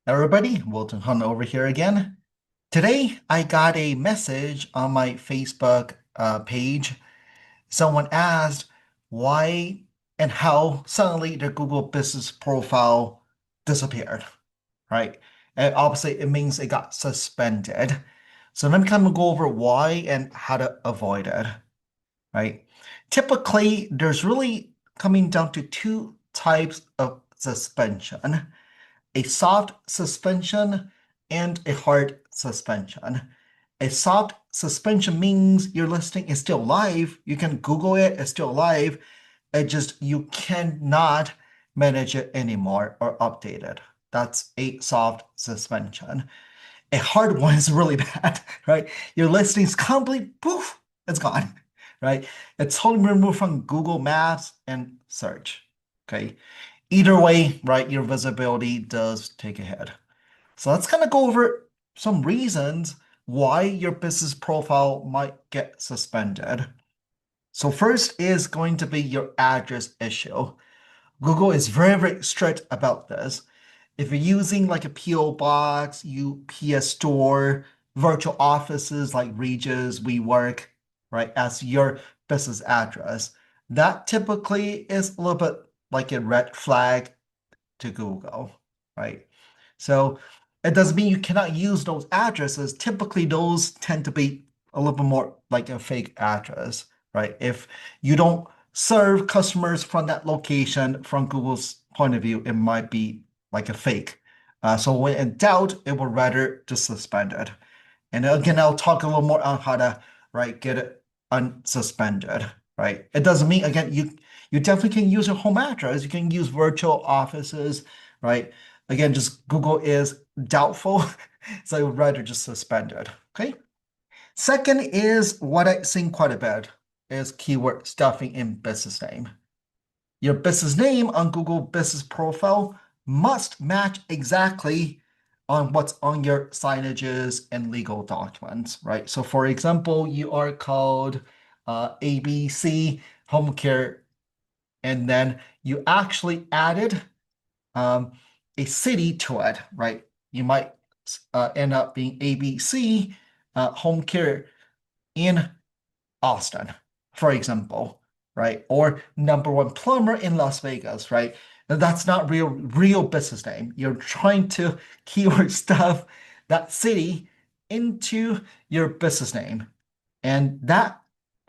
Everybody, Wilton Hunt over here again. Today, I got a message on my Facebook page. Someone asked why and how suddenly their Google business profile disappeared, right? And obviously, it means it got suspended. So let me kind of go over why and how to avoid it, right? Typically, there's really coming down to two types of suspension: a soft suspension and a hard suspension. A soft suspension means your listing is still live. You can Google it, it's still live. It just you cannot manage it anymore or update it. That's a soft suspension. A hard one is really bad, right? Your listing's complete, poof, it's gone, right? It's totally removed from Google Maps and search. Okay. Either way, right, your visibility does take a hit. So let's kind of go over some reasons why your business profile might get suspended. So first is going to be your address issue. Google is very, very strict about this. If you're using like a PO box, UPS store, virtual offices like Regis, WeWork, right, as your business address, that typically is a little bit like a red flag to Google, right? So it doesn't mean you cannot use those addresses. Typically, those tend to be a little bit more like a fake address, right? If you don't serve customers from that location, from Google's point of view, it might be like a fake. So when in doubt, it would rather just suspend it. And again, I'll talk a little more on how to, right, get it unsuspended, right? It doesn't mean, again, you definitely can use your home address. You can use virtual offices, right? Again, just Google is doubtful, so I would rather just suspend it, okay? Second is what I've seen quite a bit is keyword stuffing in business name. Your business name on Google Business Profile must match exactly on what's on your signages and legal documents, right? So, for example, you are called ABC Home Care, and then you actually added um, a city to it, right? You might end up being ABC Home Care in Austin, for example, right? Or number one plumber in Las Vegas, right? And that's not real business name. You're trying to keyword stuff that city into your business name. And that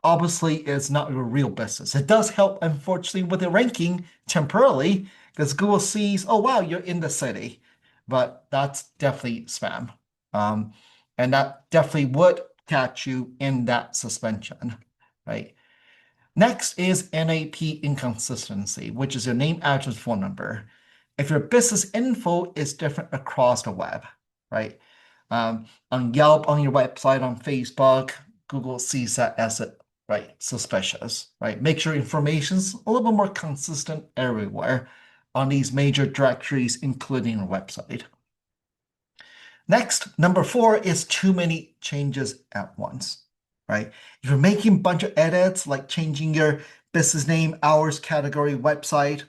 obviously is not your real business. It does help, unfortunately, with the ranking temporarily, because Google sees, oh wow, you're in the city. But that's definitely spam. Um, and that definitely would catch you in that suspension, right? Next is NAP inconsistency, which is your name, address, phone number. If your business info is different across the web, right? On Yelp, on your website, on Facebook, Google sees that as a right suspicious, right? Make sure information's a little bit more consistent everywhere on these major directories, including your website. Next, number four is too many changes at once, right? If you're making a bunch of edits, like changing your business name, hours, category, website,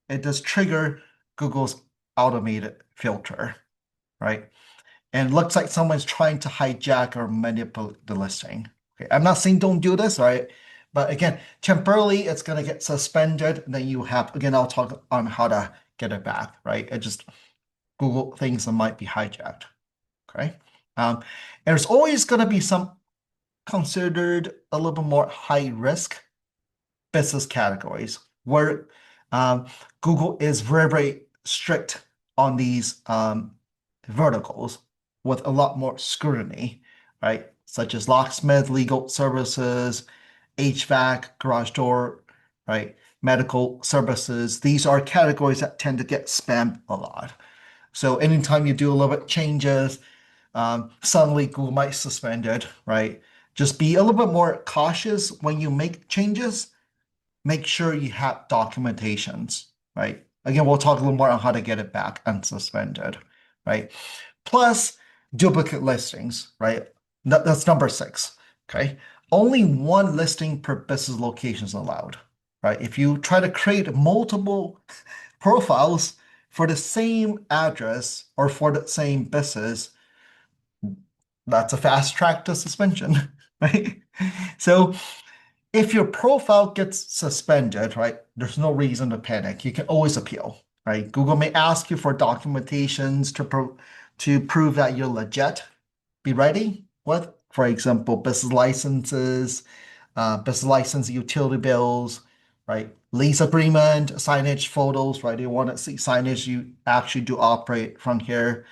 it does trigger Google's automated filter, right? And it looks like someone's trying to hijack or manipulate the listing. Okay, I'm not saying don't do this, right? But again, temporarily it's going to get suspended. And then you have, again, I'll talk on how to get it back, right? It just Google thinks it might be hijacked. Okay. And there's always going to be some considered a little bit more high risk business categories where Google is very, very strict on these verticals with a lot more scrutiny, right? Such as locksmith, legal services, HVAC, garage door, right? Medical services. These are categories that tend to get spammed a lot. So anytime you do a little bit changes, suddenly Google might suspend it, right? Just be a little bit more cautious when you make changes. Make sure you have documentations, right? Again, we'll talk a little more on how to get it back unsuspended, right? Plus duplicate listings, right? That's number six, okay? Only one listing per business location is allowed, right? If you try to create multiple profiles, for the same address or for the same business, that's a fast track to suspension, right? So if your profile gets suspended, right, there's no reason to panic. You can always appeal, right? Google may ask you for documentations to prove that you're legit. Be ready with, for example, business license, utility bills, right? Lease agreement, signage, photos, right? You want to see signage you actually do operate from here,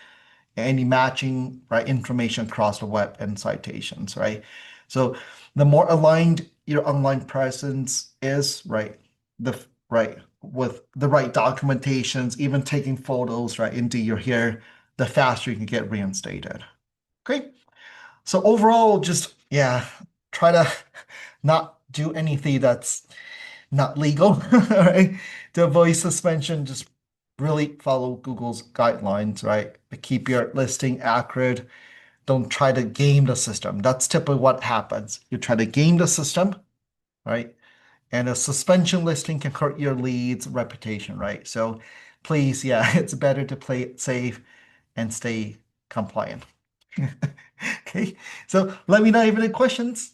any matching, right, information across the web and citations, right? So the more aligned your online presence is, right, with the right documentations, even taking photos, right, into your here, the faster you can get reinstated. Great. So overall, just yeah, try to not do anything that's not legal, right? To avoid suspension, just really follow Google's guidelines, right? Keep your listing accurate. Don't try to game the system. That's typically what happens. You try to game the system, right? And a suspension listing can hurt your lead's reputation, right? So please, yeah, it's better to play it safe and stay compliant. Okay, so let me know if you have any questions.